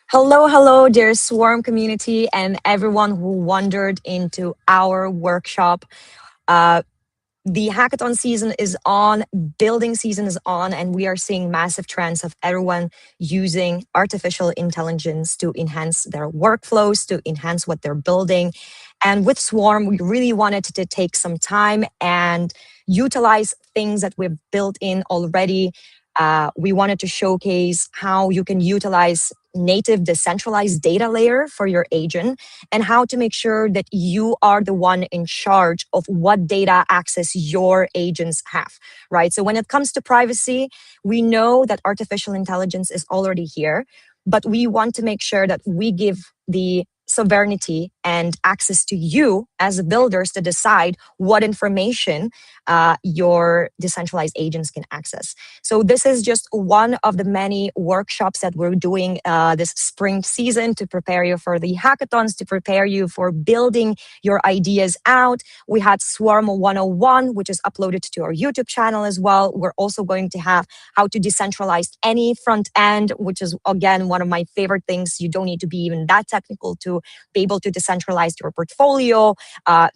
Hello, hello, dear Swarm community and everyone who wandered into our workshop. Uh, the hackathon season is on, building season is on, and we are seeing massive trends of everyone using artificial intelligence to enhance their workflows, to enhance what they're building. And with Swarm, we really wanted to take some time and utilize things that we've built in already. We wanted to showcase how you can utilize native decentralized data layer for your agent and how to make sure that you are the one in charge of what data access your agents have, right? So when it comes to privacy, we know that artificial intelligence is already here, but we want to make sure that we give the sovereignty and access to you as builders to decide what information your decentralized agents can access. So this is just one of the many workshops that we're doing this spring season to prepare you for the hackathons, to prepare you for building your ideas out. We had Swarm 101, which is uploaded to our YouTube channel as well. We're also going to have how to decentralize any front end, which is, again, one of my favorite things. You don't need to be even that technical to be able to decentralize your portfolio,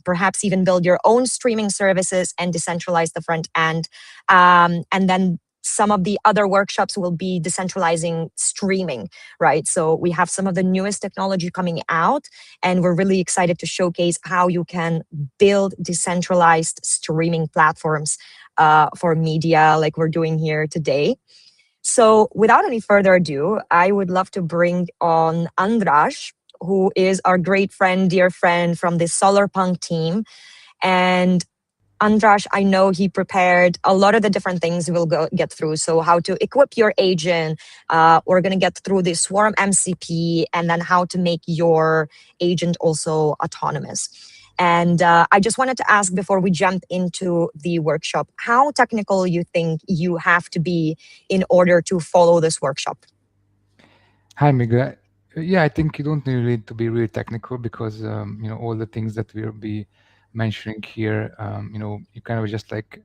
perhaps even build your own streaming services and decentralize the front end. And then some of the other workshops will be decentralizing streaming, right? So we have some of the newest technology coming out, and we're really excited to showcase how you can build decentralized streaming platforms for media like we're doing here today. So without any further ado, I would love to bring on Andras, who is our great friend, dear friend from the Solarpunk team. And Andras, I know he prepared a lot of the different things we'll get through. So how to equip your agent. We're going to get through the Swarm MCP and then how to make your agent also autonomous. And I just wanted to ask before we jump into the workshop, how technical you think you have to be in order to follow this workshop? Hi, Miguel. Yeah, I think you don't need to be really technical because all the things that we'll be mentioning here, you kind of just like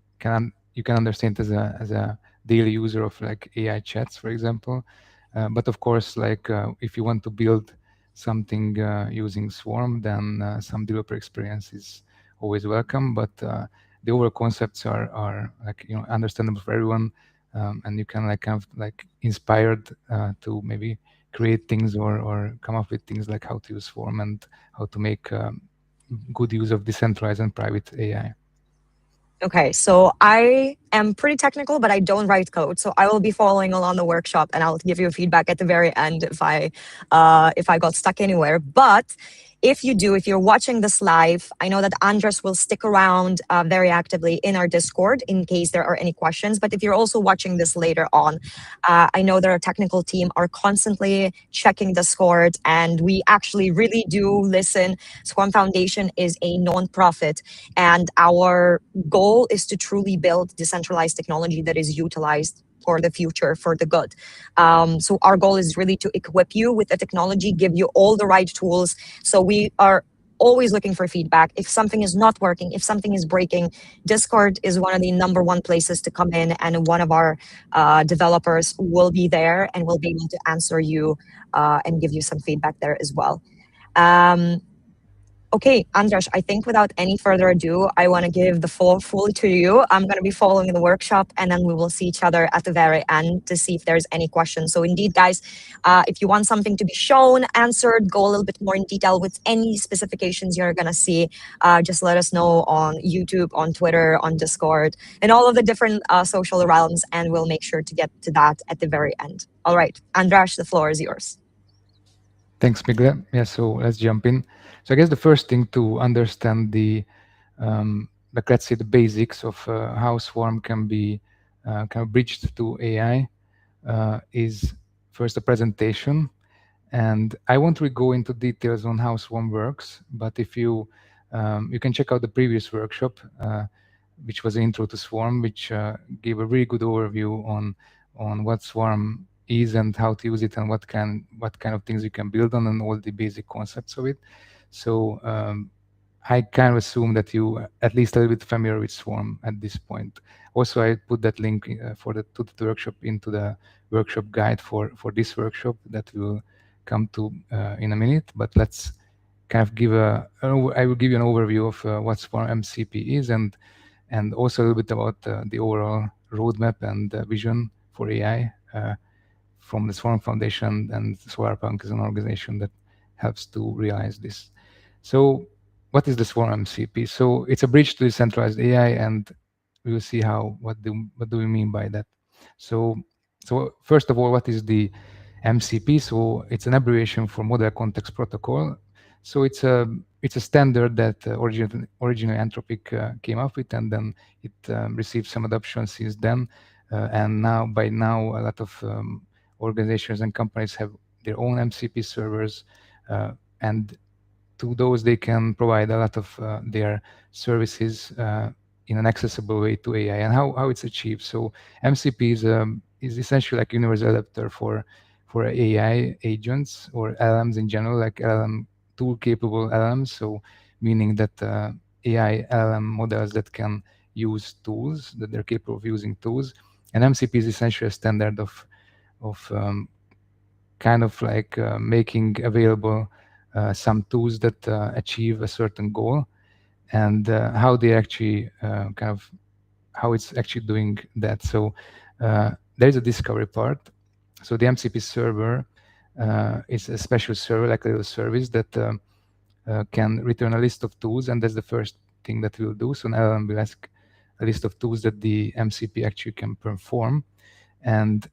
you can understand as a daily user of like AI chats, for example. But of course, like if you want to build something using Swarm, then some developer experience is always welcome. But the overall concepts are like understandable for everyone, and you can like kind of like inspired to maybe create things or come up with things like how to use Swarm and how to make good use of decentralized and private AI. Okay, so I am pretty technical, but I don't write code. So I will be following along the workshop, and I'll give you feedback at the very end if I got stuck anywhere. But if you're watching this live, I know that Andres will stick around very actively in our Discord in case there are any questions. But if you're also watching this later on, I know that our technical team are constantly checking Discord, and we actually really do listen. Squam Foundation is a non-profit, and our goal is to truly build decentralized technology that is utilized for the future, for the good. So our goal is really to equip you with the technology, give you all the right tools. So we are always looking for feedback. If something is not working, if something is breaking, Discord is one of the number one places to come in, and one of our developers will be there and will be able to answer you and give you some feedback there as well. Um, Okay, Andras, I think without any further ado, I want to give the floor fully to you. I'm going to be following the workshop, and then we will see each other at the very end to see if there's any questions. So indeed, guys, if you want something to be shown, answered, go a little bit more in detail with any specifications you're going to see, just let us know on YouTube, on Twitter, on Discord, and all of the different social realms, and we'll make sure to get to that at the very end. All right, Andras, the floor is yours. Thanks, Miguel. Yeah, so let's jump in. So I guess the first thing to understand like let's say the basics of how Swarm can be kind of bridged to AI is first a presentation. And I won't really go into details on how Swarm works, but if you can check out the previous workshop, which was an intro to Swarm, which gave a really good overview on what Swarm is and how to use it and what kind of things you can build on and all the basic concepts of it. So I kind of assume that you at least a little bit familiar with Swarm at this point. Also, I put that link to the workshop into the workshop guide for this workshop that will come to in a minute, but let's kind of give I will give you an overview of what Swarm MCP is, and also a little bit about the overall roadmap and vision for AI from the Swarm Foundation, and Swarpunk is an organization that helps to realize this. So what is the Swarm MCP? So it's a bridge to decentralized AI, and we will see what do we mean by that. So first of all, what is the MCP? So it's an abbreviation for Model Context Protocol. So it's a standard that originally Anthropic came up with, and then it received some adoption since then. And by now, a lot of organizations and companies have their own MCP servers, and to those they can provide a lot of their services in an accessible way to AI. And how it's achieved. So MCP is essentially like universal adapter for AI agents or LLMs in general, like LLM tool capable LLMs. So meaning that AI LLM models that can use tools, that they're capable of using tools. And MCP is essentially a standard of kind of like making available some tools that achieve a certain goal, and how they actually kind of how it's actually doing that. So there is a discovery part. So the MCP server is a special server, like a little service that can return a list of tools, and that's the first thing that we'll do. So an LLM will ask a list of tools that the MCP actually can perform, and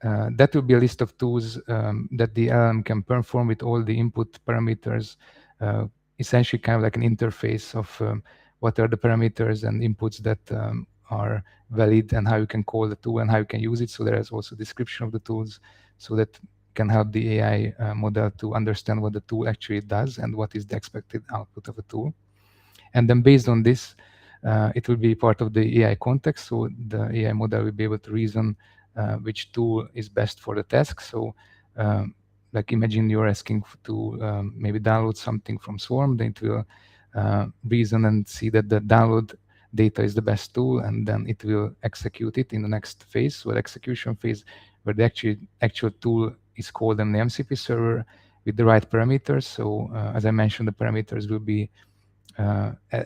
that will be a list of tools that the LLM can perform with all the input parameters, essentially kind of like an interface of what are the parameters and inputs that are valid, and how you can call the tool and how you can use it. So there is also a description of the tools, so that can help the AI model to understand what the tool actually does and what is the expected output of a tool. And then based on this, it will be part of the AI context. So the AI model will be able to reason which tool is best for the task. So like imagine you're asking to maybe download something from Swarm, then it will reason and see that the download data is the best tool, and then it will execute it in the next phase, so the execution phase, where the actual tool is called on the MCP server with the right parameters. So as I mentioned, the parameters will be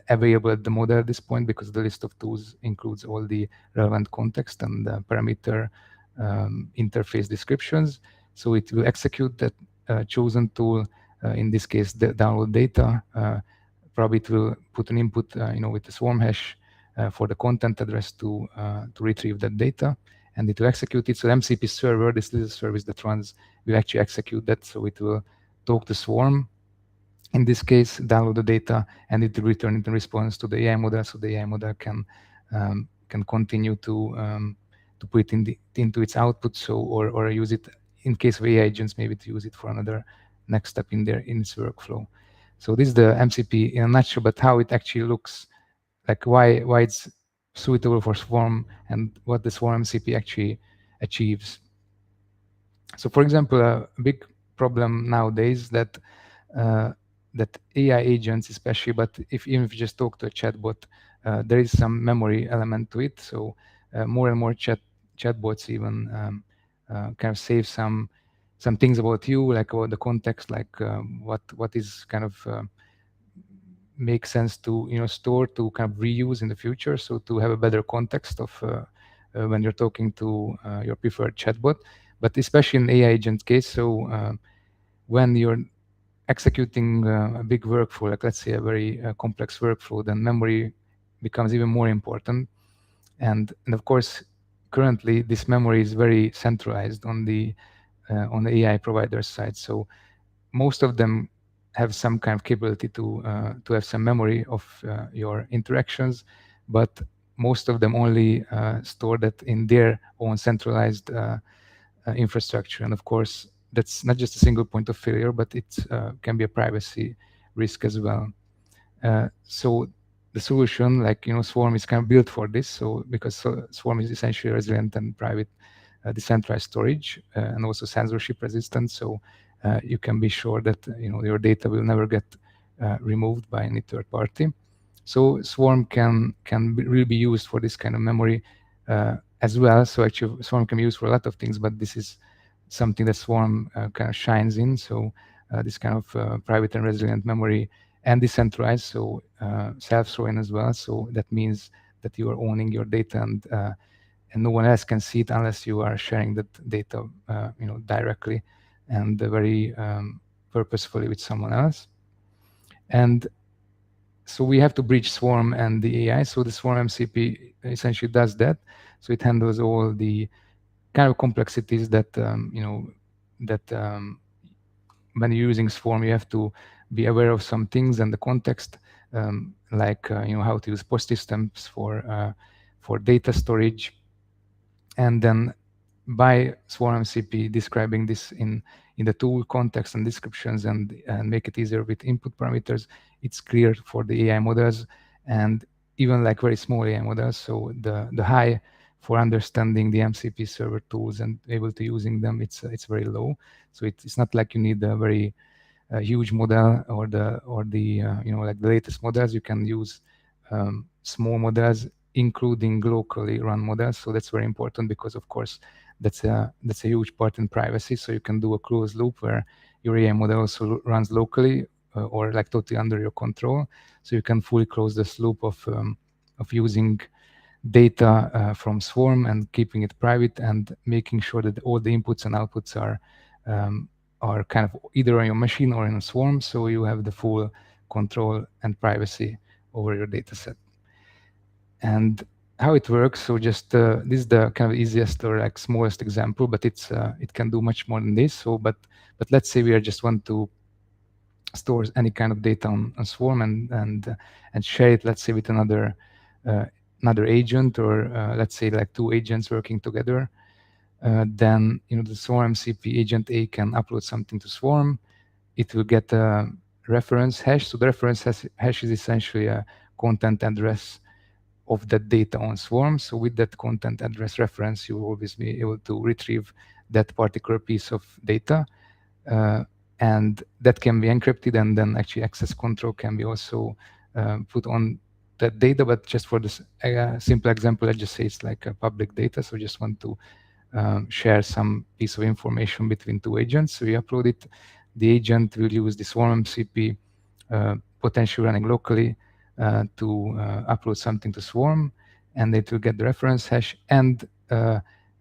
available at the model at this point, because the list of tools includes all the relevant context and parameter interface descriptions. So it will execute that chosen tool, in this case, the download data. Probably it will put an input, with the Swarm hash for the content address to retrieve that data, and it will execute it. So the MCP server, this little service that runs, will actually execute that. So it will talk to Swarm, in this case, download the data, and it will return it in response to the AI model, so the AI model can continue to put it into its output, so or use it in case of AI agents, maybe to use it for another next step in its workflow. So this is the MCP in a nutshell, but how it actually looks, like why it's suitable for Swarm and what the Swarm MCP actually achieves. So for example, a big problem nowadays that AI agents especially, but even if you just talk to a chatbot, there is some memory element to it. So more and more chatbots even kind of save some things about you, like about the context, like what is kind of makes sense to store to kind of reuse in the future. So to have a better context of when you're talking to your preferred chatbot, but especially in AI agent case. So when you're executing a big workflow, like let's say a very complex workflow, then memory becomes even more important. And of course, currently this memory is very centralized on the AI provider side. So most of them have some kind of capability to have some memory of your interactions, but most of them only store that in their own centralized infrastructure. And of course, that's not just a single point of failure, but it can be a privacy risk as well. So the solution, like Swarm, is kind of built for this. So because Swarm is essentially resilient and private, decentralized storage, and also censorship resistant. So you can be sure that your data will never get removed by any third party. So Swarm can really be used for this kind of memory as well. So actually, Swarm can be used for a lot of things, but this is something that Swarm kind of shines in. So this kind of private and resilient memory, and decentralized, so self-throwing as well. So that means that you are owning your data, and no one else can see it unless you are sharing that data, directly and very purposefully with someone else. And so we have to bridge Swarm and the AI. So the Swarm MCP essentially does that. So it handles all the kind of complexities that that when you're using Swarm, you have to be aware of some things and the context, like how to use post systems for data storage, and then by Swarm MCP describing this in the tool context and descriptions, and make it easier with input parameters, it's clear for the AI models, and even like very small AI models. So the high for understanding the MCP server tools and able to using them, it's very low. So it's not like you need a very huge model or like the latest models. You can use small models, including locally run models. So that's very important because, of course, that's a huge part in privacy. So you can do a closed loop where your AI model also runs locally or like totally under your control. So you can fully close this loop of using data from Swarm and keeping it private and making sure that all the inputs and outputs are kind of either on your machine or in a Swarm, so you have the full control and privacy over your data set. And how it works, so just this is the kind of easiest or like smallest example, but it can do much more than this. So but let's say we are just want to store any kind of data on Swarm and share it, let's say, with another agent, or let's say like two agents working together. Then the Swarm MCP agent A can upload something to Swarm. It will get a reference hash. So the reference hash is essentially a content address of that data on Swarm. So with that content address reference, you will always be able to retrieve that particular piece of data. And that can be encrypted, and then actually access control can be also put on that data. But just for this simple example, let's just say it's like a public data. So just want to share some piece of information between two agents. So you upload it. The agent will use the Swarm MCP, potentially running locally, to upload something to Swarm, and it will get the reference hash, and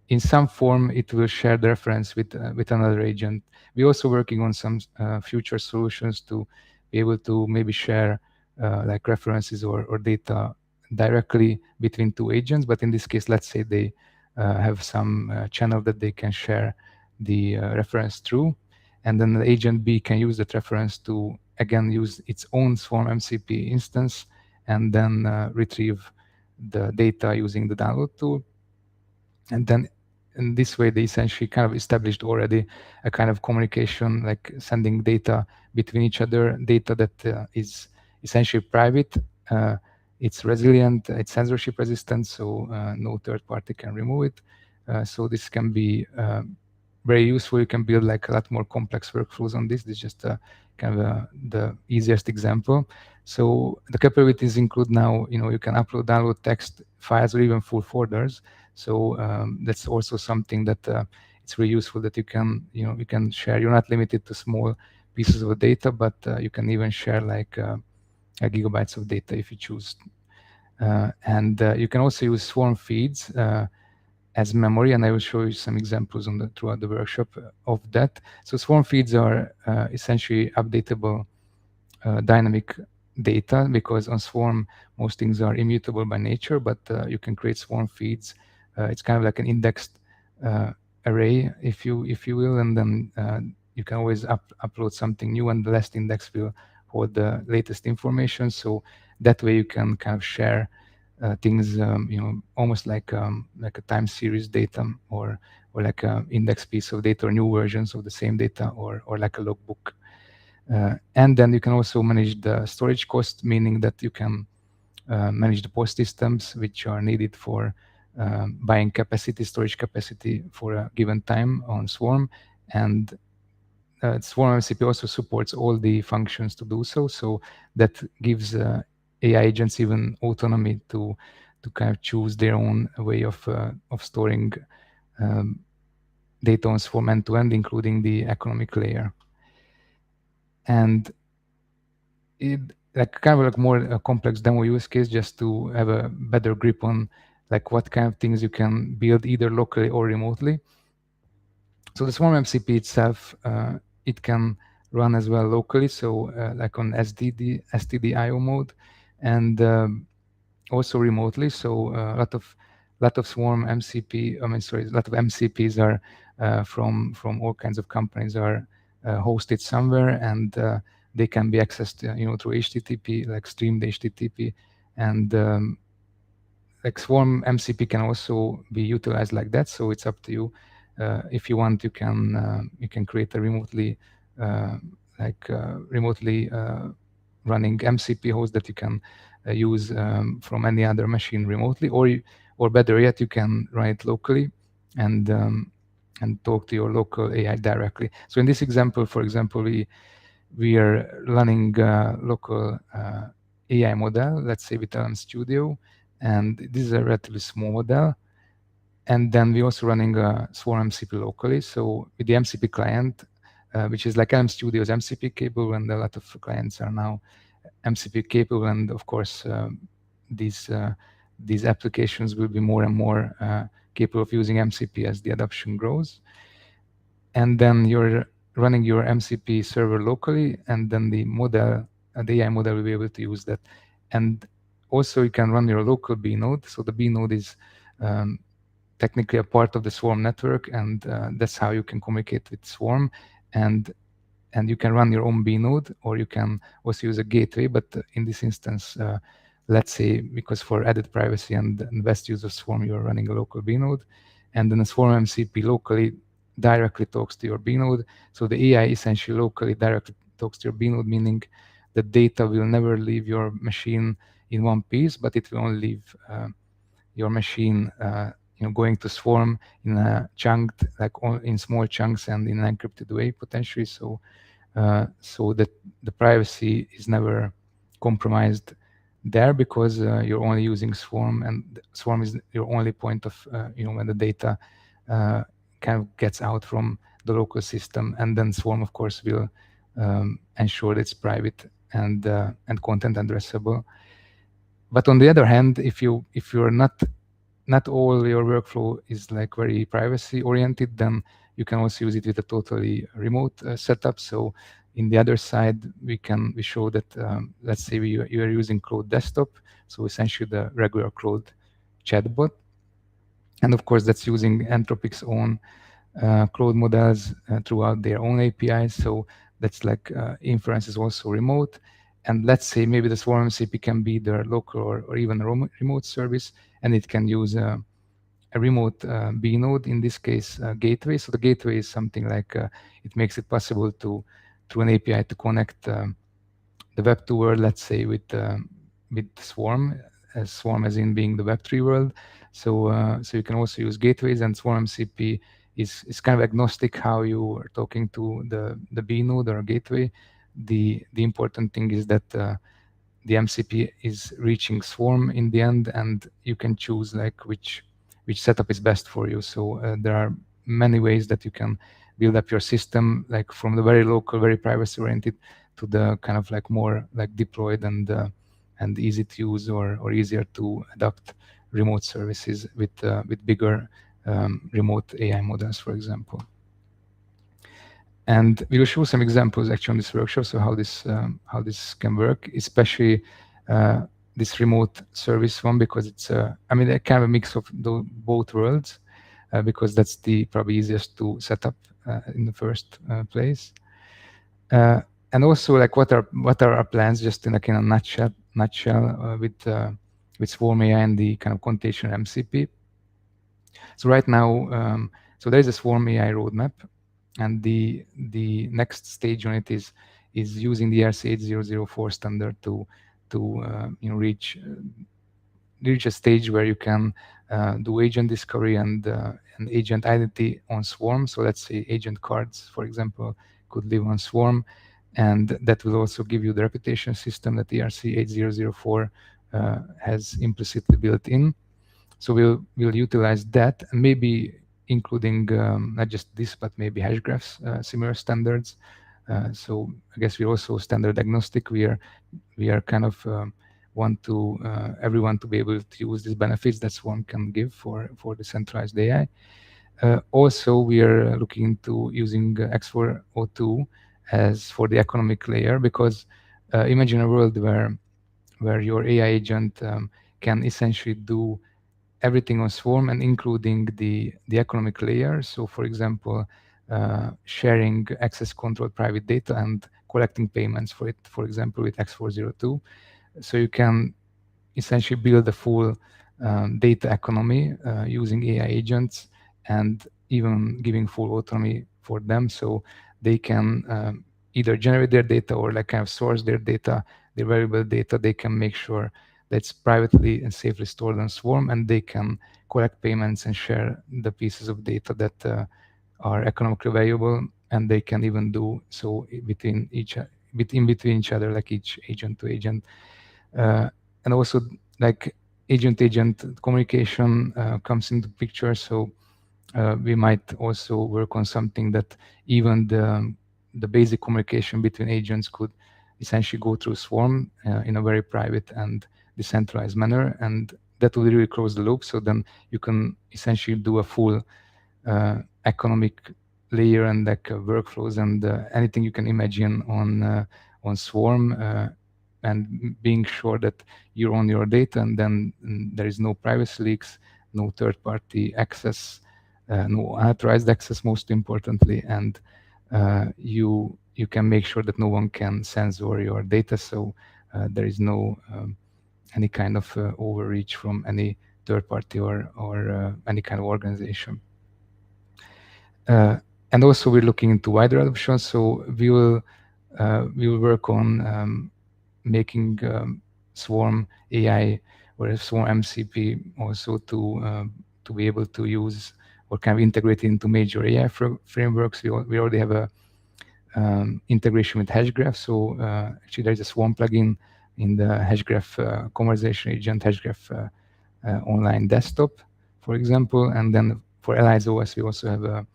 in some form it will share the reference with another agent. We're also working on some future solutions to be able to maybe share like references or data directly between two agents. But in this case, let's say they have some channel that they can share the reference through, and then the agent B can use that reference to again use its own Swarm MCP instance and then retrieve the data using the download tool. And then in this way, they essentially kind of established already a kind of communication, like sending data between each other, data that is essentially private. It's resilient, it's censorship resistant, so no third party can remove it. So this can be very useful. You can build like a lot more complex workflows on this. This is just kind of the easiest example. So the capabilities include now, you can upload, download text files or even full folders. So that's also something that it's really useful that you can share. You're not limited to small pieces of data, but you can even share like gigabytes of data if you choose. And you can also use Swarm feeds as memory, and I will show you some examples throughout the workshop of that. So Swarm feeds are essentially updatable dynamic data, because on Swarm most things are immutable by nature, but you can create Swarm feeds. It's kind of like an indexed array, if you will, and then you can always upload something new, and the last index will hold the latest information. So that way you can kind of share things, almost like a time series data, or like an index piece of data, or new versions of the same data, or like a logbook. And then you can also manage the storage cost, meaning that you can manage the post systems which are needed for buying storage capacity for a given time on Swarm. And Swarm MCP also supports all the functions to do so. So that gives AI agents even autonomy to kind of choose their own way of storing data on Swarm end-to-end, including the economic layer. And it like kind of like more a complex demo use case, just to have a better grip on like what kind of things you can build either locally or remotely. So the Swarm MCP itself, it can run as well locally, so like on STD-IO mode, and also remotely. So a lot of Swarm MCP, I mean, sorry, a lot of MCPs are from all kinds of companies are hosted somewhere, and they can be accessed, through HTTP, like streamed HTTP, and like Swarm MCP can also be utilized like that. So it's up to you. If you want, you can create a remotely running MCP host that you can use from any other machine remotely, or better yet, you can run it locally and talk to your local AI directly. So in this example, for example, we are running local AI model, let's say with LM Studio, and this is a relatively small model. And then we're also running a Swarm MCP locally. So with the MCP client, which is like LM Studio's MCP capable, and a lot of clients are now MCP capable, and of course these applications will be more and more capable of using MCP as the adoption grows. And then you're running your MCP server locally, and then the AI model will be able to use that. And also you can run your local B node. So the B node is technically a part of the Swarm network, and that's how you can communicate with Swarm. And you can run your own B node, or you can also use a gateway. But in this instance, let's say, because for added privacy and best use of Swarm, you're running a local B node, and then the Swarm MCP locally directly talks to your B node. So the AI essentially locally directly talks to your B node, meaning the data will never leave your machine in one piece, but it will only leave your machine, going to Swarm in a chunked, like in small chunks and in an encrypted way potentially. So that the privacy is never compromised there, because you're only using Swarm, and Swarm is your only point of, when the data kind of gets out from the local system, and then Swarm, of course, will ensure it's private and content addressable. But on the other hand, if you're not all your workflow is like very privacy oriented, then you can also use it with a totally remote setup. So in the other side, we show that let's say you are using Cloud Desktop, so essentially the regular Cloud chatbot, and of course that's using Anthropic's own Cloud models throughout their own APIs. So that's like inference is also remote. And let's say maybe the Swarm MCP can be their local or even a remote service, and it can use a remote B node, in this case gateway. So the gateway is something like it makes it possible through an API to connect the Web2 world, let's say, with Swarm, as Swarm as in being the Web3 world. So you can also use gateways, and Swarm MCP is kind of agnostic how you are talking to the B node or gateway. The important thing is that the MCP is reaching Swarm in the end, and you can choose like which setup is best for you. So there are many ways that you can build up your system, like from the very local, very privacy oriented, to the kind of like more like deployed and easy to use or easier to adopt remote services with bigger remote AI models, for example. And we will show some examples actually on this workshop, so how this can work, especially this remote service one, because it's I mean, a kind of a mix of both worlds, because that's the probably easiest to set up in the first place. And also, like, what are our plans, just in a nutshell, with Swarm AI and the kind of container MCP. So right now, so there is a Swarm AI roadmap, and the next stage on it is using the ERC 8004 standard to reach a stage where you can do agent discovery and agent identity on Swarm. So let's say agent cards, for example, could live on Swarm, and that will also give you the reputation system that ERC 8004 has implicitly built in. So we'll utilize that, and maybe including not just this, but maybe hash graphs, similar standards. So I guess we're also standard agnostic. We are kind of want to everyone to be able to use these benefits that Swarm can give for decentralized AI. Also, we are looking into using X402 as for the economic layer, because imagine a world where your AI agent can essentially do everything on Swarm and including the economic layer. So, for example, sharing access control private data and collecting payments for it, for example, with X402. So you can essentially build a full data economy using AI agents, and even giving full autonomy for them, so they can either generate their data or like kind of source their data, their variable data. They can make sure that it's privately and safely stored on Swarm, and they can collect payments and share the pieces of data that are economically valuable, and they can even do so between each other, like each agent to agent. And also, like agent-agent communication comes into picture. So we might also work on something that even the basic communication between agents could essentially go through Swarm in a very private and decentralized manner, and that will really close the loop. So then you can essentially do a full economic layer and like workflows and anything you can imagine on Swarm, and being sure that you own your data, and then there is no privacy leaks, no third-party access, no unauthorized access, most importantly, and you can make sure that no one can censor your data, so there is no any kind of overreach from any third party or any kind of organization. And also we're looking into wider adoption, so we will work on making Swarm AI or Swarm MCP also to be able to use or kind of integrate into major AI frameworks. We already have a integration with Hashgraph. So actually, there's a Swarm plugin in the Hashgraph conversation agent, Hashgraph online desktop, for example. And then for Allies OS, we also have a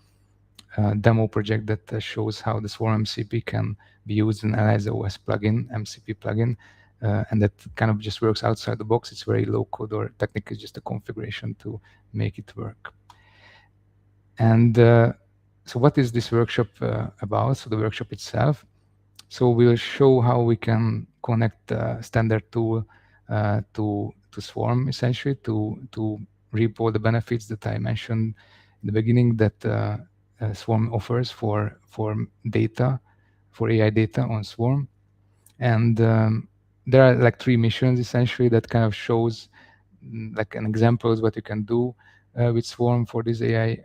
demo project that shows how the Swarm MCP can be used in Allies OS plugin, MCP plugin, and that kind of just works outside the box. It's very low code, or technically just a configuration to make it work. And so what is this workshop about? So the workshop itself. So we'll show how we can connect the standard tool to Swarm, essentially, to reap all the benefits that I mentioned in the beginning that Swarm offers for data, for AI data on Swarm. And there are like 3 missions essentially that kind of shows like an examples what you can do with Swarm for these AI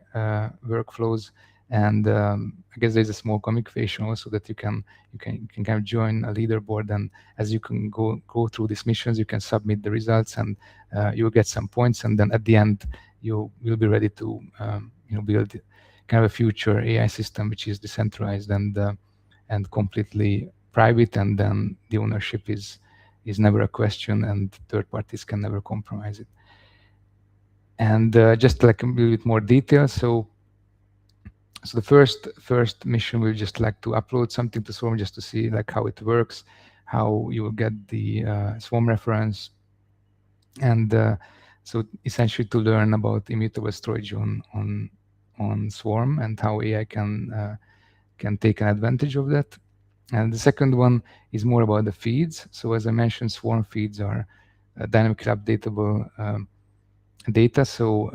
workflows. And I guess there's a small gamification also that you can kind of join a leaderboard, and as you can go through these missions, you can submit the results, and you'll get some points, and then at the end you will be ready to build kind of a future AI system which is decentralized and completely private, and then the ownership is never a question, and third parties can never compromise it. And just like a little bit more detail, so the first mission, we'll just like to upload something to Swarm just to see like how it works, how you will get the Swarm reference, and so essentially to learn about immutable storage on Swarm and how AI can take an advantage of that. And the second one is more about the feeds. So as I mentioned, Swarm feeds are dynamically updatable data. So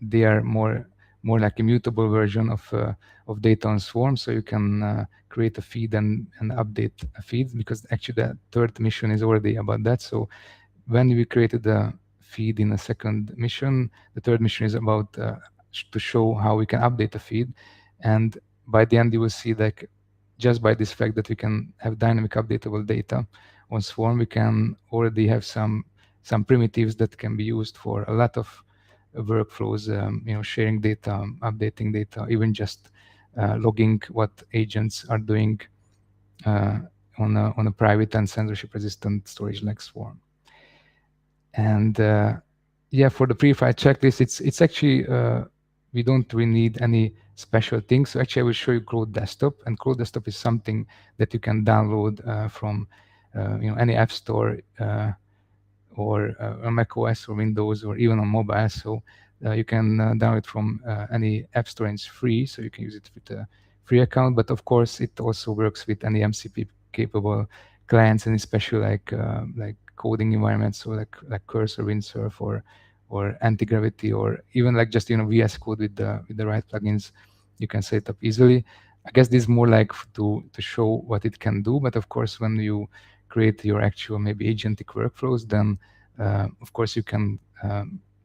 they are more like immutable version of data on Swarm. So you can create a feed and update a feed, because actually the third mission is already about that. So when we created the feed in a second mission, the third mission is about to show how we can update the feed. And by the end, you will see that just by this fact that we can have dynamic updatable data on Swarm, we can already have some primitives that can be used for a lot of workflows, sharing data, updating data, even just logging what agents are doing on a private and censorship-resistant storage like Swarm. And yeah, for the pre-flight checklist, it's actually we don't really need any special things. So actually, I will show you Cloud Desktop, and Cloud Desktop is something that you can download from any app store or on Mac OS or Windows or even on mobile. So you can download from any app store, and it's free, so you can use it with a free account. But of course, it also works with any MCP capable clients, and especially like coding environments, so like Cursor, Windsurf, or Anti-Gravity, or even like just VS Code with the right plugins, you can set it up easily. I guess this is more like to show what it can do, but of course, when you create your actual maybe agentic workflows, then of course you can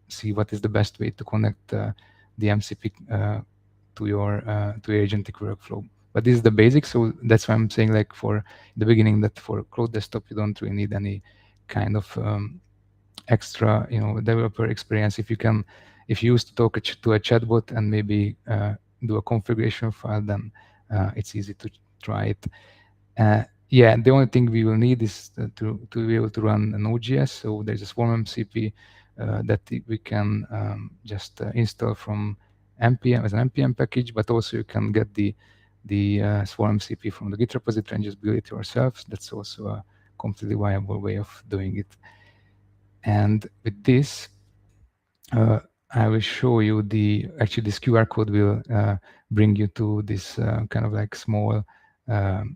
see what is the best way to connect the MCP to your agentic workflow. But this is the basics, so that's why I'm saying, like, for the beginning, that for Cloud Desktop you don't really need any kind of extra developer experience. If you used to talk to a chatbot and maybe do a configuration file, then it's easy to try it. Yeah, the only thing we will need is to be able to run a Node.js. So there's a Swarm MCP that we can just install from npm as an npm package, but also you can get the Swarm MCP from the Git repository and just build it yourself. That's also a completely viable way of doing it. And with this, I will show you actually this QR code will bring you to this kind of like small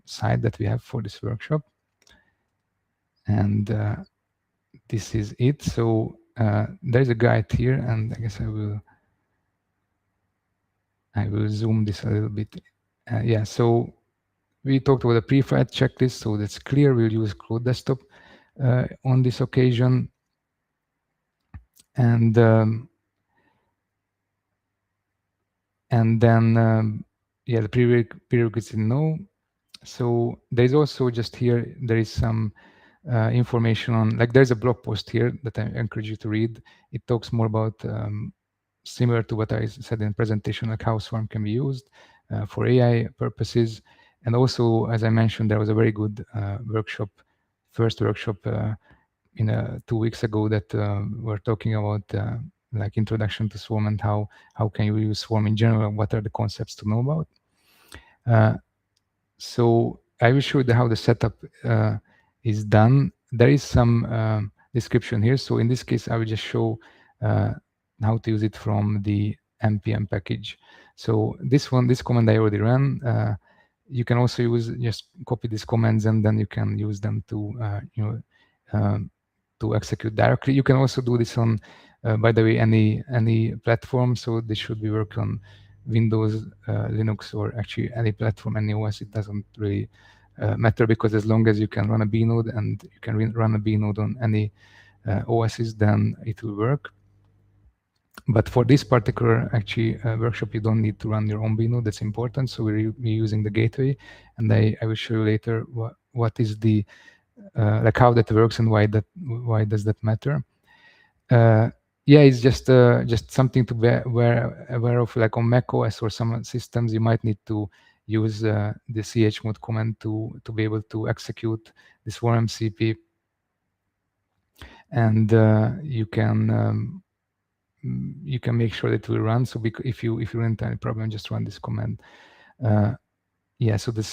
site that we have for this workshop. And this is it. So there's a guide here, and I guess I will zoom this a little bit. Yeah, so we talked about the pre-flight checklist, so that's clear. We'll use Cloud Desktop on this occasion. And then yeah, the prerequisites no. So there's also just here, there is some information on, like, there's a blog post here that I encourage you to read. It talks more about similar to what I said in presentation, like how Swarm can be used for AI purposes. And also, as I mentioned, there was a very good first workshop 2 weeks ago that we're talking about like introduction to Swarm and how can you use Swarm in general, what are the concepts to know about. So I will show you how the setup is done. There is some description here. So in this case, I will just show how to use it from the npm package. So this command I already ran. You can also just copy these commands, and then you can use them to to execute directly. You can also do this on, by the way, any platform. So this should be work on Windows, Linux, or actually any platform, any OS. It doesn't really matter, because as long as you can run a B node and you can run a B node on any OSs, then it will work. But for this particular workshop, you don't need to run your own B node. That's important. So we're using the gateway, and I will show you later what is the like how that works and why does that matter. Yeah, it's just something to be aware of. Like on Mac OS or some systems, you might need to use the chmod command to be able to execute this Swarm MCP, and you can make sure that it will run. So if you run into any problem, just run this command. Yeah, so the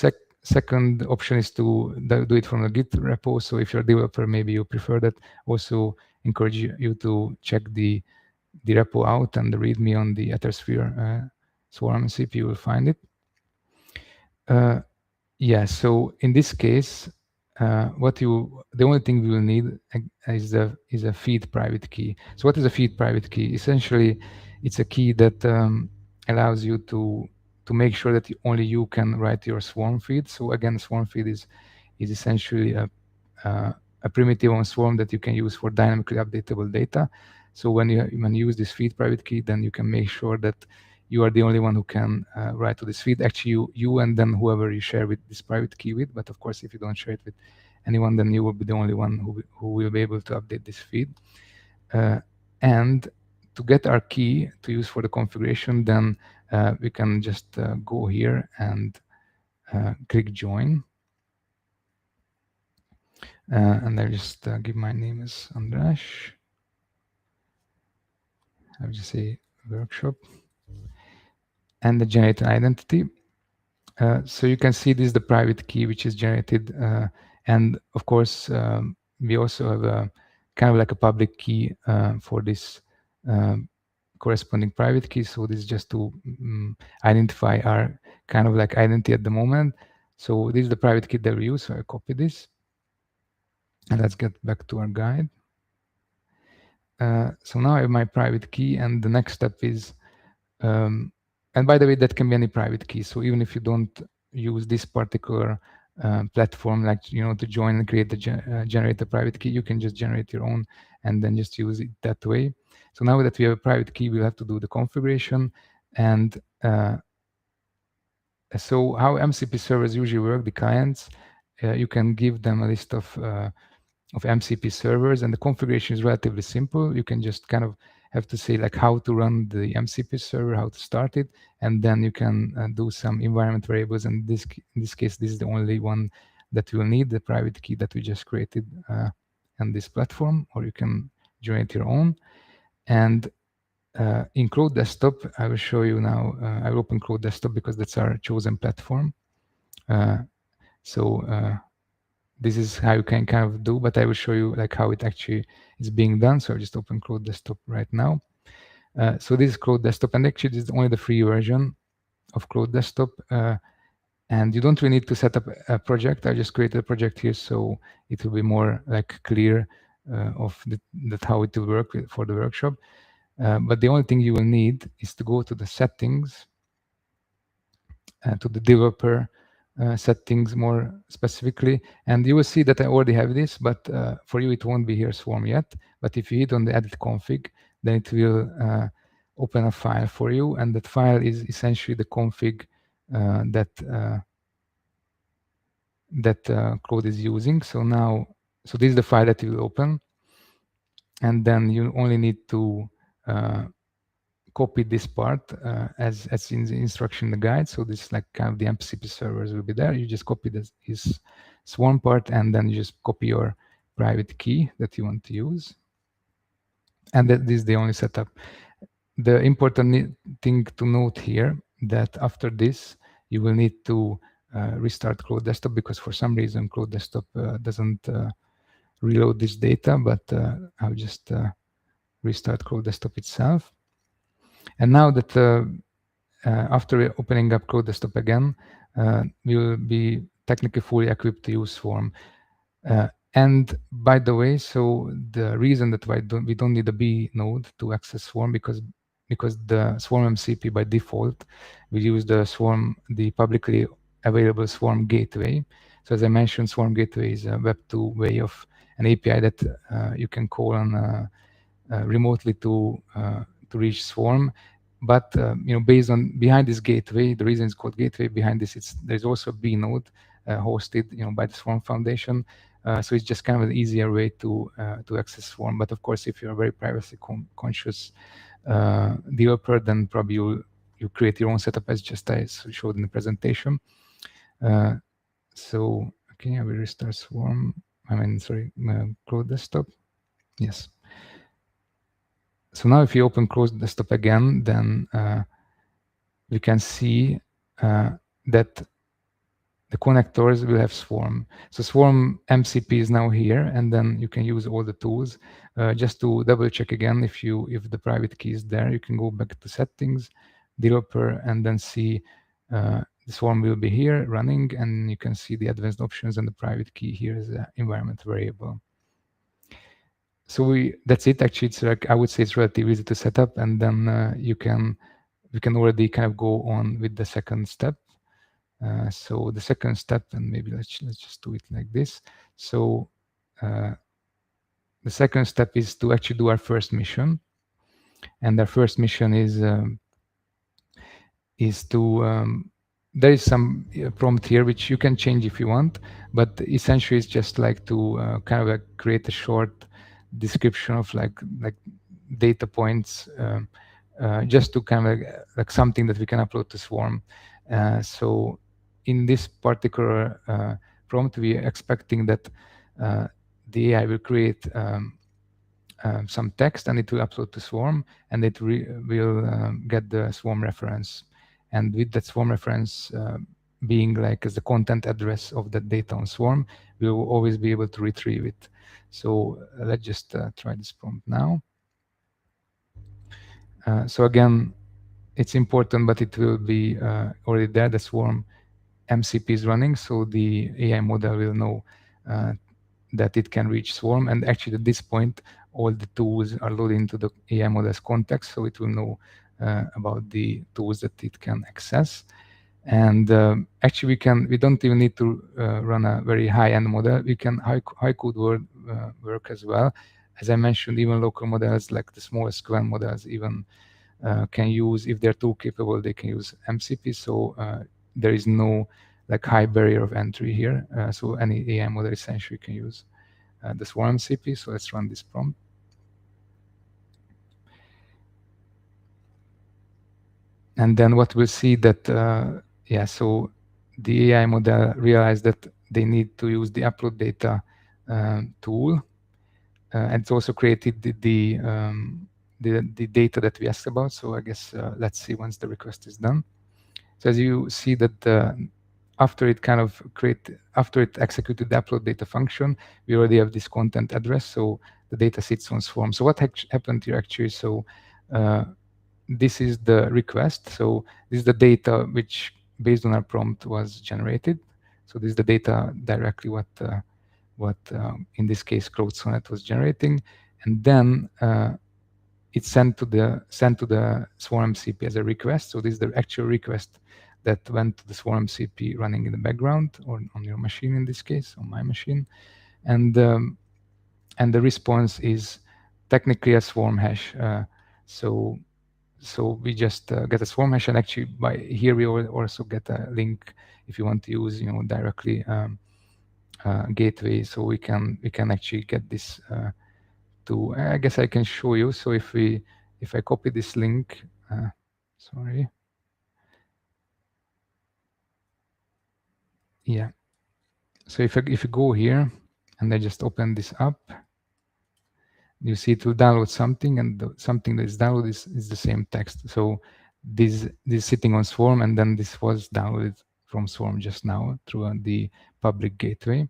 second option is to do it from a Git repo. So if you're a developer, maybe you prefer that. Also encourage you to check the repo out and the README on the Ethersphere Swarm MCP. You will find it. Yeah, so in this case, the only thing we will need is a feed private key. So what is a feed private key? Essentially, it's a key that allows you to make sure that only you can write your Swarm feed. So again, Swarm feed is essentially a primitive on Swarm that you can use for dynamically updatable data. So when you use this feed private key, then you can make sure that you are the only one who can write to this feed. Actually, you and then whoever you share with this private key with. But of course, if you don't share it with anyone, then you will be the only one who will be able to update this feed. And to get our key to use for the configuration, then we can just go here and click join. And I'll just give my name as András. I'll just say workshop. and the generate an identity. So you can see this is the private key which is generated, and of course we also have a kind of like a public key for this corresponding private key. So this is just to identify our kind of like identity at the moment. So this is the private key that we use. So I copy this, and let's get back to our guide. So now I have my private key, and the next step is, and by the way, that can be any private key. So even if you don't use this particular platform, like, to join and create the generate the private key, you can just generate your own and then just use it that way. So now that we have a private key, we'll have to do the configuration. And so how MCP servers usually work, the clients, you can give them a list of MCP servers, and the configuration is relatively simple. You can just kind of have to say like how to run the MCP server, how to start it, and then you can do some environment variables. And in this case, this is the only one that you will need, the private key that we just created on this platform, or you can generate your own. And in Cloud Desktop, I will show you now. I will open Cloud Desktop because that's our chosen platform. This is how you can kind of do, but I will show you like how it actually is being done. So I just open Cloud Desktop right now. So this is Cloud Desktop, and actually this is only the free version of Cloud Desktop. And you don't really need to set up a project. I just created a project here, so it will be more like clear of that how it will work for the workshop. But the only thing you will need is to go to the settings, to the developer settings more specifically, and you will see that I already have this, but for you it won't be here Swarm yet. But if you hit on the edit config, then it will open a file for you, and that file is essentially the config that Claude is using. So this is the file that you will open, and then you only need to copy this part as in the instruction in the guide. So this is like kind of the MCP servers will be there. You just copy his Swarm part, and then you just copy your private key that you want to use. And this is the only setup. The important thing to note here that after this, you will need to restart Cloud Desktop, because for some reason Cloud Desktop doesn't reload this data, but I'll just restart Cloud Desktop itself. And now that after opening up Cloud Desktop again, we will be technically fully equipped to use Swarm. And by the way, so the reason that we don't need a B node to access Swarm, because the Swarm MCP by default, we use the publicly available Swarm gateway. So as I mentioned, Swarm gateway is a Web2 way of an API that you can call on remotely to reach Swarm. But based on behind this gateway, the reason it's called gateway, behind this there's also a B node hosted by the Swarm Foundation. So it's just kind of an easier way to access Swarm. But of course, if you're a very privacy conscious developer, then probably you create your own setup, as just I showed in the presentation. So okay, I will restart Swarm. Cloud Desktop. Yes. So now if you open Cloud Desktop again, then we can see that the connectors will have Swarm. So Swarm MCP is now here, and then you can use all the tools. Just to double check again, if the private key is there, you can go back to settings, developer, and then see the Swarm will be here running, and you can see the advanced options, and the private key here is the environment variable. So that's it. Actually, it's like, I would say it's relatively easy to set up, and then we can already kind of go on with the second step. So the second step, and maybe let's just do it like this. So the second step is to actually do our first mission, and our first mission is to there is some prompt here which you can change if you want, but essentially it's just like to kind of create a short description of like data points, just to kind of like something that we can upload to Swarm. So in this particular prompt, we are expecting that the AI will create some text, and it will upload to Swarm, and it will get the Swarm reference. and with that Swarm reference being like as the content address of that data on Swarm, we will always be able to retrieve it. So let's just try this prompt now. So again, it's important, but it will be already there. The Swarm MCP is running, so the AI model will know that it can reach Swarm. And actually, at this point, all the tools are loaded into the AI model's context, so it will know about the tools that it can access. And actually, we don't even need to run a very high-end model. We can high code work as well. As I mentioned, even local models like the smallest SQL models even can use, if they're too capable, they can use MCP. So there is no like high barrier of entry here. So any AI model essentially can use the Swarm MCP. So let's run this prompt. And then what we'll see that, so the AI model realized that they need to use the upload data tool. And it's also created the data that we asked about. So I guess let's see once the request is done. So as you see that after it executed the upload data function, we already have this content address. So the data sits on Swarm. So what happened here actually? So this is the request. So this is the data which, based on our prompt, was generated. So this is the data directly what in this case Cloud Sonnet was generating, and then it's sent to the Swarm MCP as a request. So this is the actual request that went to the Swarm MCP running in the background, or on your machine in this case, on my machine, and the response is technically a Swarm hash. So we just get a Swarm hash, and actually by here we also get a link if you want to use directly gateway. So we can actually get this to. I guess I can show you. So if I copy this link, sorry. Yeah. So if you go here and I just open this up, you see it will download something, and something that is downloaded is the same text. So this is sitting on Swarm, and then this was downloaded from Swarm just now through the public gateway.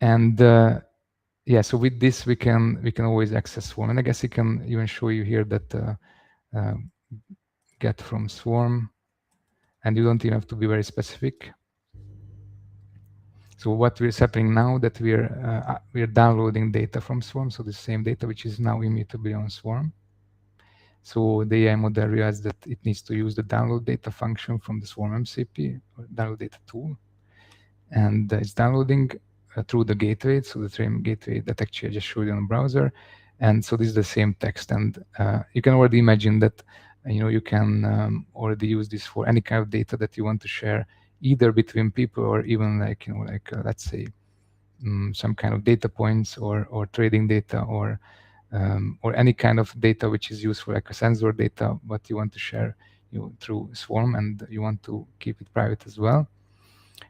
And so with this we can always access Swarm, and I guess I can even show you here that get from Swarm, and you don't even have to be very specific. So what is happening now that we are downloading data from Swarm, so the same data which is now immutably on Swarm. So the AI model realized that it needs to use the download data function from the Swarm MCP, or download data tool, and it's downloading through the gateway, so the same gateway that actually I just showed you on the browser. And so this is the same text, and you can already imagine that you can already use this for any kind of data that you want to share, either between people or even like let's say some kind of data points or trading data or any kind of data which is useful, like a sensor data, but you want to share through Swarm, and you want to keep it private as well.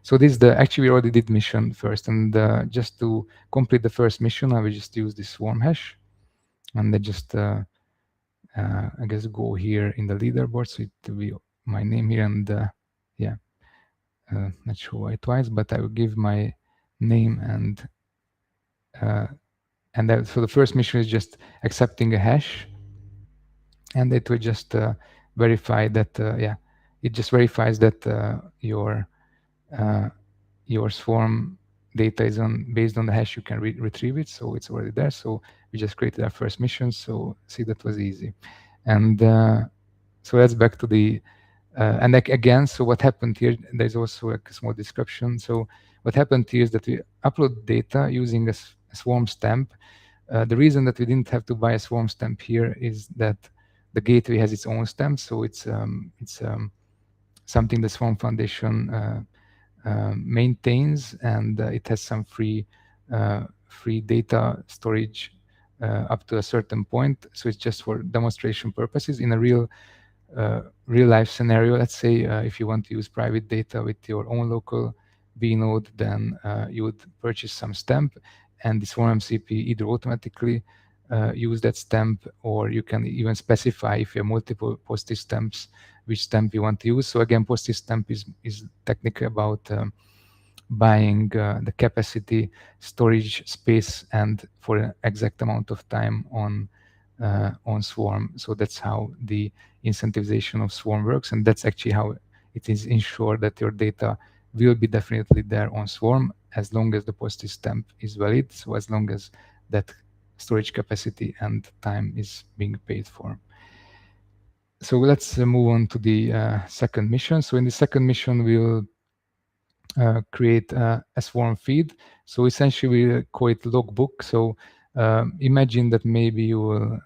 So this is actually we already did mission first, and just to complete the first mission, I will just use this Swarm hash, and I just I guess go here in the leaderboard, so it will be my name here, and not sure why twice, but I will give my name and so the first mission is just accepting a hash, and it will just verify that it just verifies that your Swarm data is based on the hash you can retrieve it, so it's already there. So we just created our first mission. So see, that was easy. And so let's back to the and again, so what happened here, there's also a small description. So what happened here is that we upload data using a Swarm stamp. The reason that we didn't have to buy a Swarm stamp here is that the gateway has its own stamp. So it's something the Swarm Foundation maintains, and it has some free data storage up to a certain point. So it's just for demonstration purposes. In a real life scenario, let's say if you want to use private data with your own local B node, then you would purchase some stamp, and this Swarm MCP either automatically use that stamp, or you can even specify if you have multiple postage stamps, which stamp you want to use. So again, postage stamp is technically about buying the capacity, storage space, and for an exact amount of time on Swarm. So that's how the incentivization of Swarm works, and that's actually how it is ensured that your data will be definitely there on Swarm as long as the postage stamp is valid. So as long as that storage capacity and time is being paid for. So let's move on to the second mission. So in the second mission, we'll create a Swarm feed. So essentially, we call it logbook. So imagine that maybe you will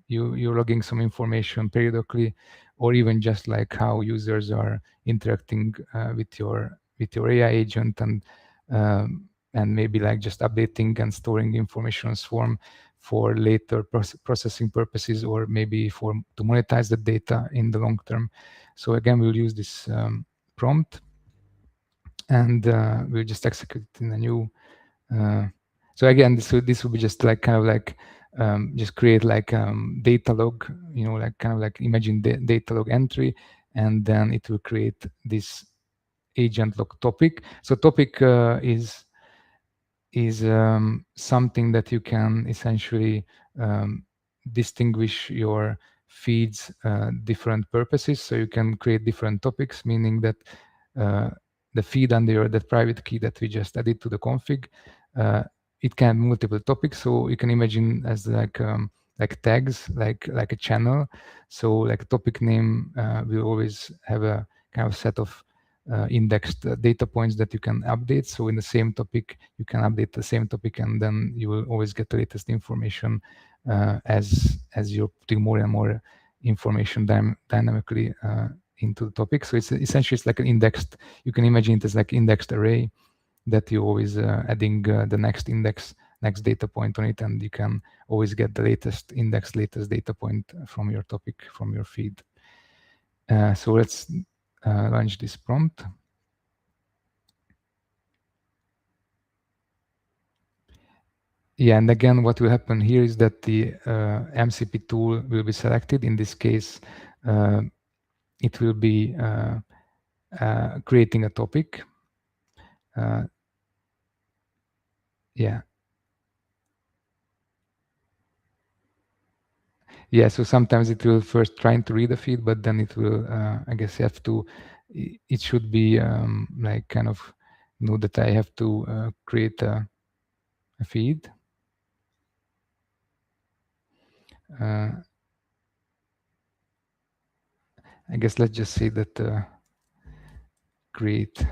you're logging some information periodically, or even just like how users are interacting with your AI agent, and maybe like just updating and storing information on Swarm for later processing purposes, or maybe for to monetize the data in the long term. So again, we'll use this prompt, and we'll just execute it in a new. So again, this will be just like kind of like just create like data log, like kind of like imagine the data log entry, and then it will create this agent log topic. So topic is something that you can essentially distinguish your feeds different purposes. So you can create different topics, meaning that the feed under that private key that we just added to the config, it can have multiple topics. So you can imagine as like tags, like a channel. So like a topic name will always have a kind of set of indexed data points that you can update. So in the same topic, you can update the same topic, and then you will always get the latest information as you're putting more and more information dynamically into the topic. So it's essentially it's like an indexed. You can imagine it as like indexed array that you always adding the next index, next data point on it, and you can always get the latest index, latest data point from your topic, from your feed. So let's launch this prompt. Yeah, and again, what will happen here is that the MCP tool will be selected. In this case, it will be creating a topic. Yeah. Yeah, so sometimes it will first trying to read the feed, but then it will, I guess you have to, it should be like kind of know that I have to create a feed. I guess let's just say that create.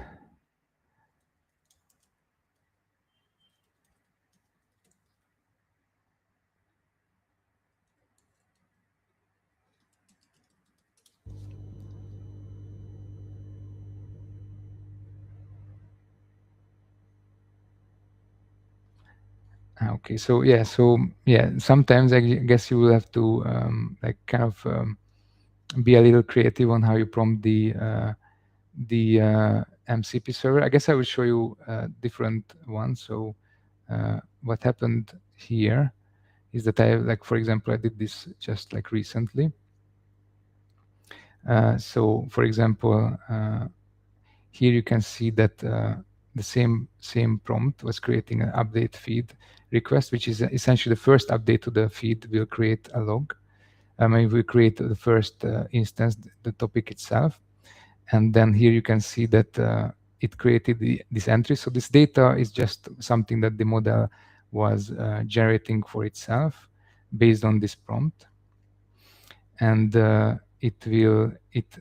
Okay, so yeah, sometimes I guess you will have to like kind of be a little creative on how you prompt the MCP server. I guess I will show you different ones. So what happened here is that I like, for example, I did this just like recently. So for example, here you can see that the same prompt was creating an update feed request, which is essentially the first update to the feed will create a log. I mean, we create the first instance, the topic itself. And then here you can see that it created this entry. So this data is just something that the model was generating for itself based on this prompt. And it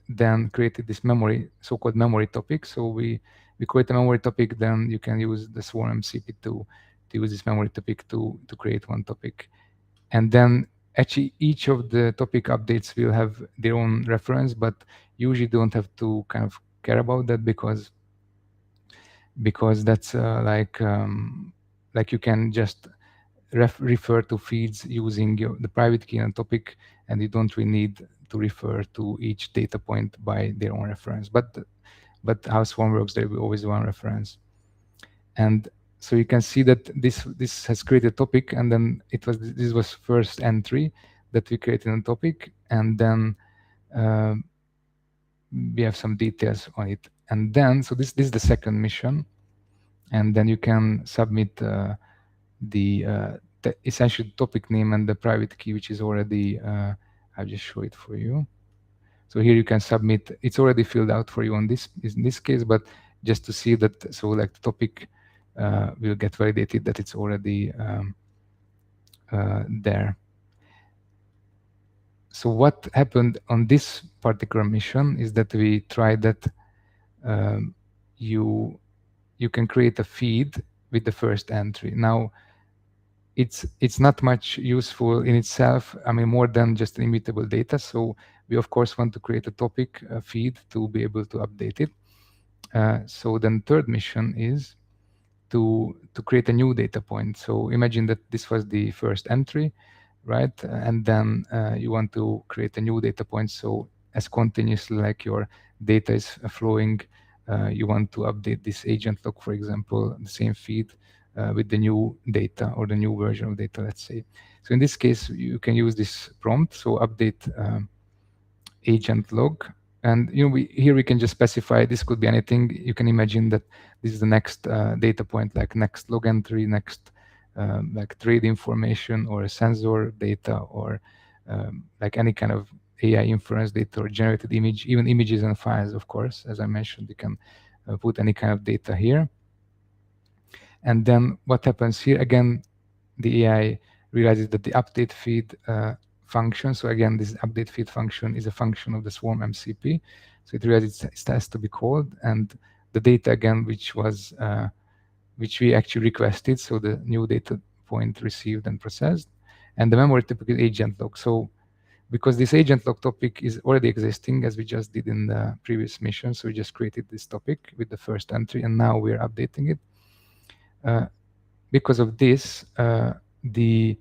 then created this memory, so-called memory topic. So we create a memory topic, then you can use the Swarm MCP to use this memory topic to create one topic. And then actually each of the topic updates will have their own reference, but usually don't have to kind of care about that because that's like you can just refer to feeds using the private key and topic, and you don't really need to refer to each data point by their own reference. But how Swarm works, there will always one reference. And So you can see that this has created a topic, and then this was first entry that we created a topic, and then uh, we have some details on it. And then, so this is the second mission, and then you can submit the essential topic name and the private key, which is already, I'll just show it for you. So here you can submit, it's already filled out for you on this, in this case, but just to see that, so like the topic will get validated that it's already there. So what happened on this particular mission is that we tried that um, you can create a feed with the first entry. Now, it's not much useful in itself. I mean, more than just immutable data. So we of course want to create a topic feed to be able to update it. So then third mission is to create a new data point. So imagine that this was the first entry, right? And then you want to create a new data point. So as continuously like your data is flowing, you want to update this agent log, for example, the same feed with the new data or the new version of data, let's say. So in this case, you can use this prompt. So update agent log. And here we can just specify this could be anything. You can imagine that this is the next data point, like next log entry, next like trade information or sensor data, or like any kind of AI inference data or generated image, even images and files, of course. As I mentioned, you can put any kind of data here. And then what happens here, again, the AI realizes that the update feed function, so again, this update feed function is a function of the Swarm MCP. So it realizes it has to be called, and the data again, which we actually requested, so the new data point received and processed, and the memory topic is agent log. So because this agent log topic is already existing, as we just did in the previous mission, so we just created this topic with the first entry, and now we're updating it. Because of this, the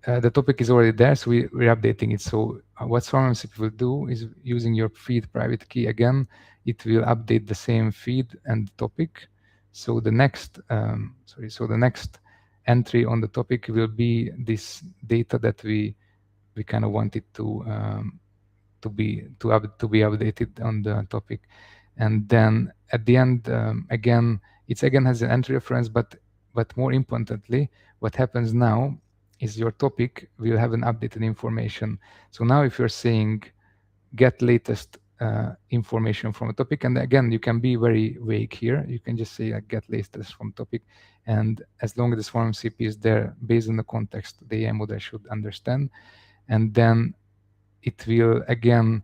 topic is already there, so we're updating it. So what Swarm MCP will do is, using your feed private key again, it will update the same feed and topic. So the next, so the next entry on the topic will be this data that we kind of wanted to be updated on the topic. And then at the end, again, it again has an entry reference, but more importantly, what happens now is your topic will have an updated information. So now if you're saying get latest information from a topic, and again, you can be very vague here. You can just say get latest from topic. And as long as the Swarm MCP is there, based on the context, the AI model should understand. And then it will again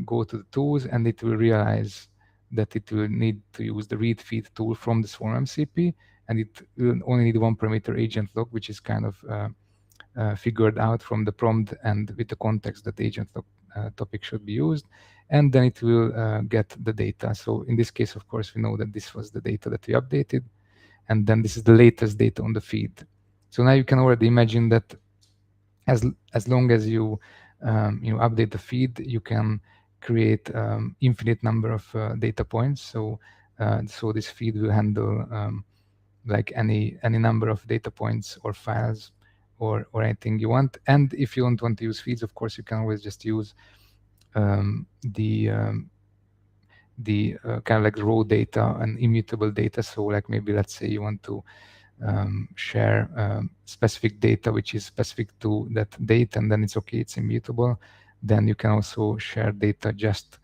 go to the tools, and it will realize that it will need to use the read feed tool from the Swarm MCP, and it will only need one parameter agent log, which is kind of figured out from the prompt and with the context that the agent log topic should be used, and then it will get the data. So in this case, of course, we know that this was the data that we updated, and then this is the latest data on the feed. So now you can already imagine that as long as you update the feed, you can create infinite number of data points. So this feed will handle like any number of data points or files or anything you want. And if you don't want to use feeds, of course, you can always just use the kind of like raw data and immutable data. So like maybe let's say you want to share specific data which is specific to that date, and then it's okay, it's immutable. Then you can also share data just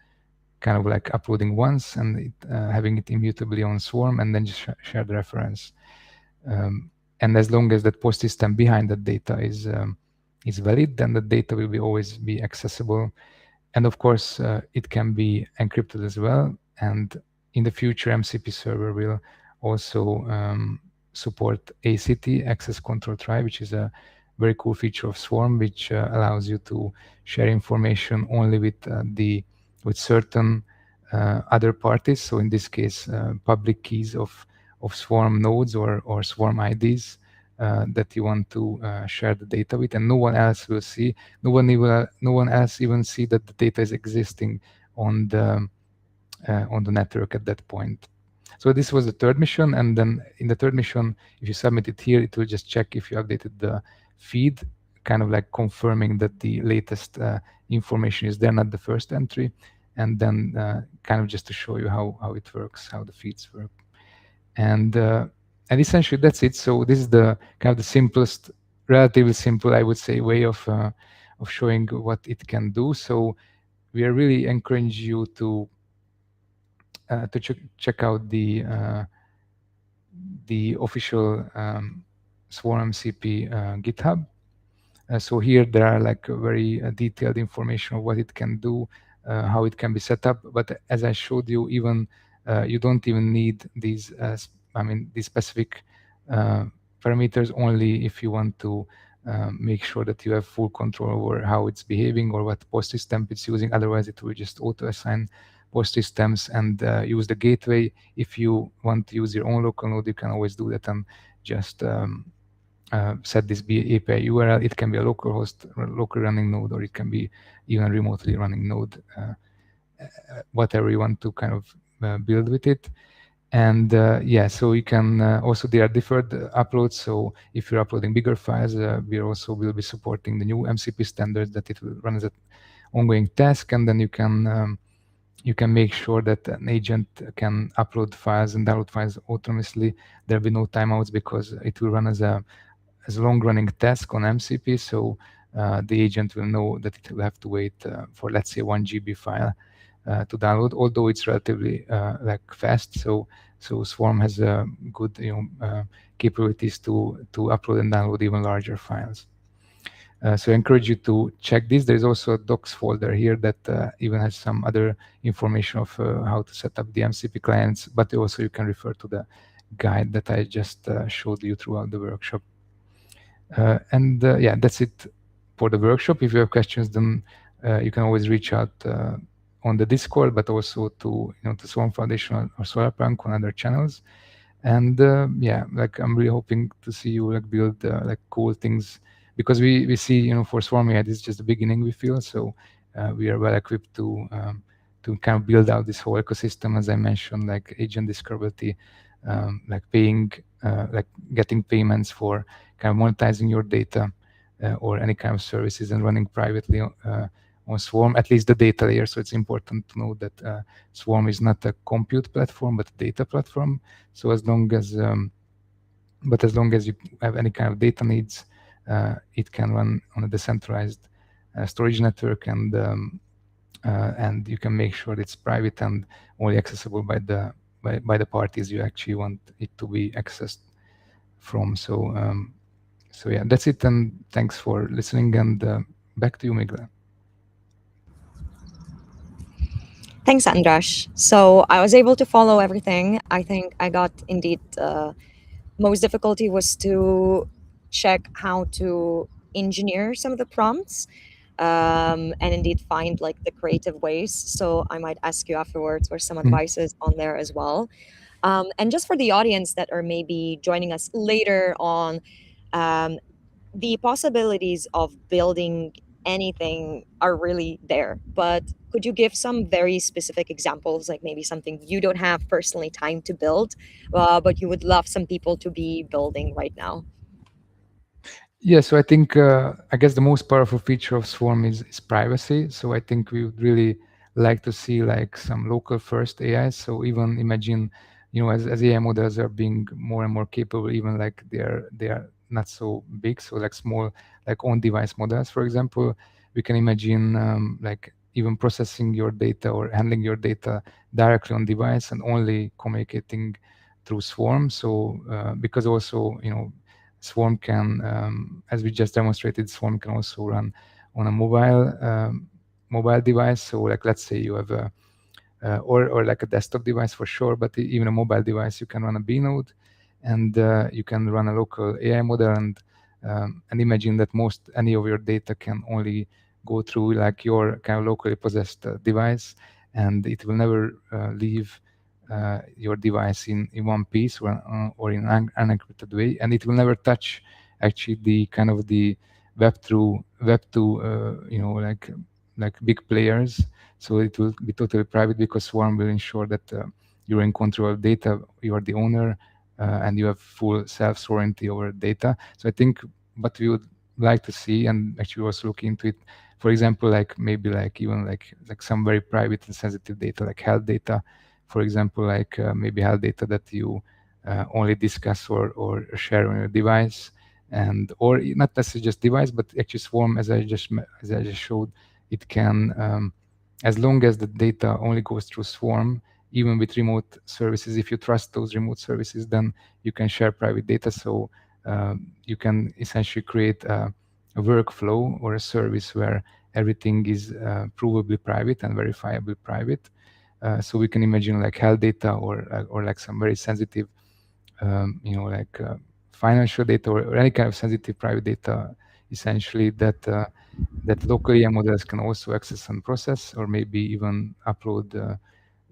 kind of like uploading once and having it immutably on Swarm, and then just share the reference. And as long as that post system behind that data is valid, then the data will always be accessible. And of course, it can be encrypted as well. And in the future, MCP server will also support ACT, Access Control Try, which is a very cool feature of Swarm, which allows you to share information only with certain other parties. So in this case, public keys of Swarm nodes or Swarm IDs that you want to share the data with, and no one else will see. No one else even see that the data is existing on the network at that point. So this was the third mission, and then in the third mission, if you submit it here, it will just check if you updated the feed, kind of like confirming that the latest information is there, not the first entry, and then kind of just to show you how it works, how the feeds work. And essentially that's it. So this is the kind of the simplest, relatively simple, I would say, way of showing what it can do. So we are really encourage you to check out the official Swarm MCP GitHub. So here there are like very detailed information of what it can do, how it can be set up. But as I showed you, even you don't even need these, these specific parameters, only if you want to make sure that you have full control over how it's behaving or what post system it's using. Otherwise, it will just auto-assign post systems and use the gateway. If you want to use your own local node, you can always do that and just set this API URL. It can be a localhost, local running node, or it can be even remotely running node, whatever you want to kind of build with it. And yeah, so you can also, there are deferred uploads. So if you're uploading bigger files, we also will be supporting the new MCP standards that it will run as an ongoing task, and then you can make sure that an agent can upload files and download files autonomously. There'll be no timeouts because it will run as a long-running task on MCP. So the agent will know that it will have to wait for, let's say, 1 GB file to download, although it's relatively like fast. So Swarm has good capabilities to upload and download even larger files. So I encourage you to check this. There's also a docs folder here that even has some other information of how to set up the MCP clients, but also you can refer to the guide that I just showed you throughout the workshop. And yeah, that's it for the workshop. If you have questions, then you can always reach out on the Discord, but also to to Swarm Foundation or Solarpunk on other channels. And yeah, like I'm really hoping to see you like build like cool things, because we see for Swarm AI, this is just the beginning, we feel. So we are well equipped to kind of build out this whole ecosystem, as I mentioned, like agent discoverability, like paying, like getting payments for kind of monetizing your data or any kind of services and running privately on Swarm, at least the data layer. So it's important to know that Swarm is not a compute platform, but a data platform. So as long as you have any kind of data needs, it can run on a decentralized storage network, and you can make sure it's private and only accessible by the parties you actually want it to be accessed from. So yeah, that's it, and thanks for listening, and back to you, Miguel. Thanks, Andras. So I was able to follow everything. I think I got indeed most difficulty was to check how to engineer some of the prompts, and indeed find like the creative ways. So I might ask you afterwards for some advices on there as well. And just for the audience that are maybe joining us later on, um, the possibilities of building anything are really there. But could you give some very specific examples, like maybe something you don't have personally time to build, but you would love some people to be building right now? Yeah, so I think I guess the most powerful feature of Swarm is privacy. So I think we would really like to see like some local first AI. So even imagine, as AI models are being more and more capable, even like they are not so big. So like small, like on device models, for example, we can imagine like even processing your data or handling your data directly on device and only communicating through Swarm. So because also Swarm can, as we just demonstrated, Swarm can also run on a mobile device. So like let's say you have a or like a desktop device for sure, but even a mobile device, you can run a B node, and you can run a local AI model, and imagine that most any of your data can only go through like your kind of locally possessed device, and it will never leave your device in one piece or in an unencrypted way, and it will never touch actually the kind of the web to like big players. So it will be totally private, because Swarm will ensure that you're in control of data, you are the owner, and you have full self-sovereignty over data. So I think what we would like to see, and actually also look into it, for example, like maybe like even like some very private and sensitive data, like health data, for example, like maybe health data that you only discuss or share on your device, and or not necessarily just device, but actually Swarm, as I just showed, it can, as long as the data only goes through Swarm, even with remote services, if you trust those remote services, then you can share private data. So you can essentially create a workflow or a service where everything is provably private and verifiably private. So we can imagine like health data or like some very sensitive, like financial data or any kind of sensitive private data, essentially that local AI models can also access and process, or maybe even upload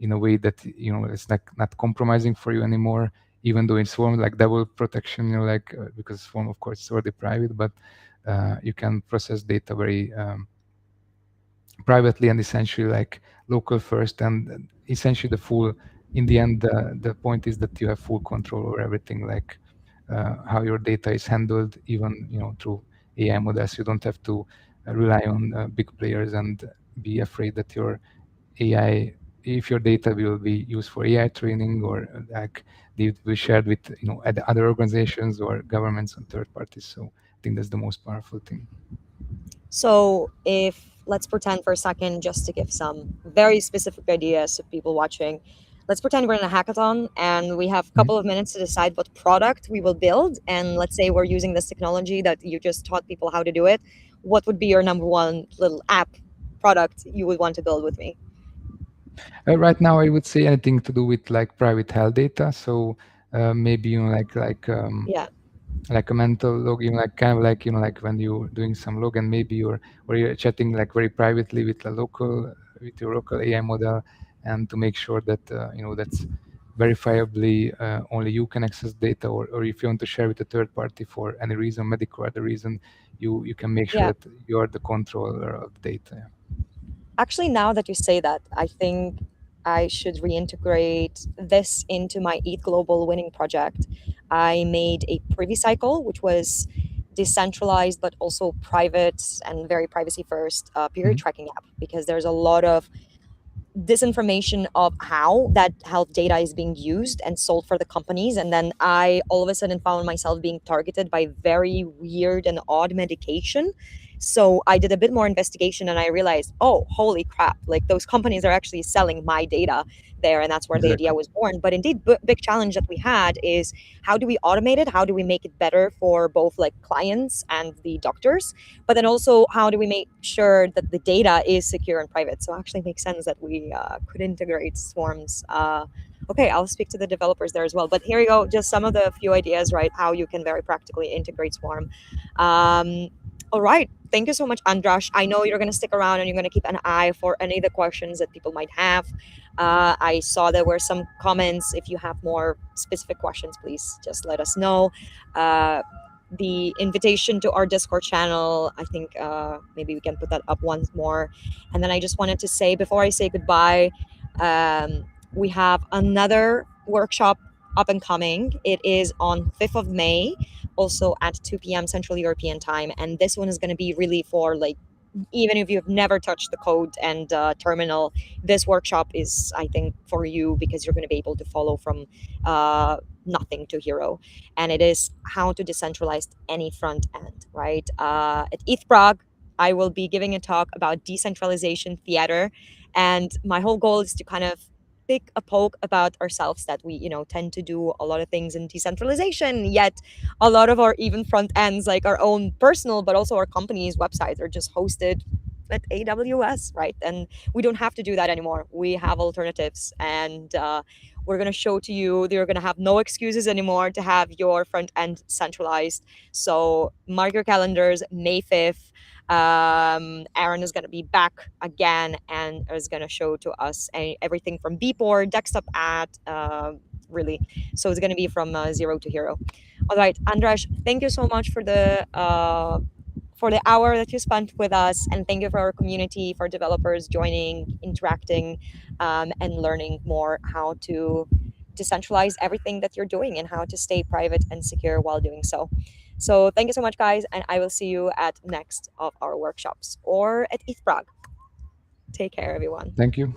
in a way that it's not compromising for you anymore, even though in Swarm like double protection, because Swarm of course is already private, but you can process data very privately and essentially like local first, and essentially the full, in the end, the point is that you have full control over everything, like how your data is handled, even through AI models. You don't have to rely on big players and be afraid that your AI, if your data will be used for AI training, or like they will be shared with other organizations or governments and third parties. So I think that's the most powerful thing. So, if let's pretend for a second, just to give some very specific ideas to people watching, let's pretend we're in a hackathon and we have a Mhm. couple of minutes to decide what product we will build. And let's say we're using this technology that you just taught people how to do it. What would be your number one little app product you would want to build with me? Right now, I would say anything to do with like private health data. So maybe Yeah. like a mental log, like kind of like like when you're doing some log, and maybe you're chatting like very privately with a local, with your local AI model, and to make sure that that's verifiably only you can access data, or if you want to share with a third party for any reason, medical or other reason, you can make sure Yeah. that you're the controller of the data. Yeah. Actually, now that you say that, I think I should reintegrate this into my Eat Global winning project. I made a privy cycle, which was decentralized but also private and very privacy first period Mhm. tracking app, because there's a lot of disinformation of how that health data is being used and sold for the companies. And then I all of a sudden found myself being targeted by very weird and odd medication. So I did a bit more investigation and I realized, oh, holy crap, like those companies are actually selling my data there. And that's where the idea Exactly. was born. But indeed, big challenge that we had is how do we automate it? How do we make it better for both like clients and the doctors? But then also how do we make sure that the data is secure and private? So actually makes sense that we could integrate swarms. Okay, I'll speak to the developers there as well, but here you go, just some of the few ideas, right, how you can very practically integrate swarm. um, all right, thank you so much, Andrash. I know you're going to stick around and you're going to keep an eye for any of the questions that people might have. I saw there were some comments. If you have more specific questions, please just let us know. uh, the invitation to our Discord channel. I think maybe we can put that up once more. And then I just wanted to say before I say goodbye, we have another workshop up and coming. It is on 5th of May, also at 2 p.m. Central European time. And this one is going to be really for like, even if you've never touched the code and terminal, this workshop is, I think, for you because you're going to be able to follow from uh, nothing to hero. And it is how to decentralize any front end, right? At ETH Prague, I will be giving a talk about decentralization theater. And my whole goal is to kind of pick a poke about ourselves that we, tend to do a lot of things in decentralization, yet a lot of our even front ends, like our own personal, but also our company's websites are just hosted at AWS, right? And we don't have to do that anymore. We have alternatives. And we're going to show to you that you're going to have no excuses anymore to have your front end centralized. So mark your calendars, May 5th. Aaron is going to be back again and is going to show to us everything from Beeport, desktop ad, really. So it's going to be from zero to hero. All right, Andras, thank you so much for for the hour that you spent with us, and thank you for our community, for developers joining, interacting, and learning more how to decentralize everything that you're doing and how to stay private and secure while doing so. So thank you so much, guys, and I will see you at next of our workshops or at ETH Prague. Take care, everyone. Thank you.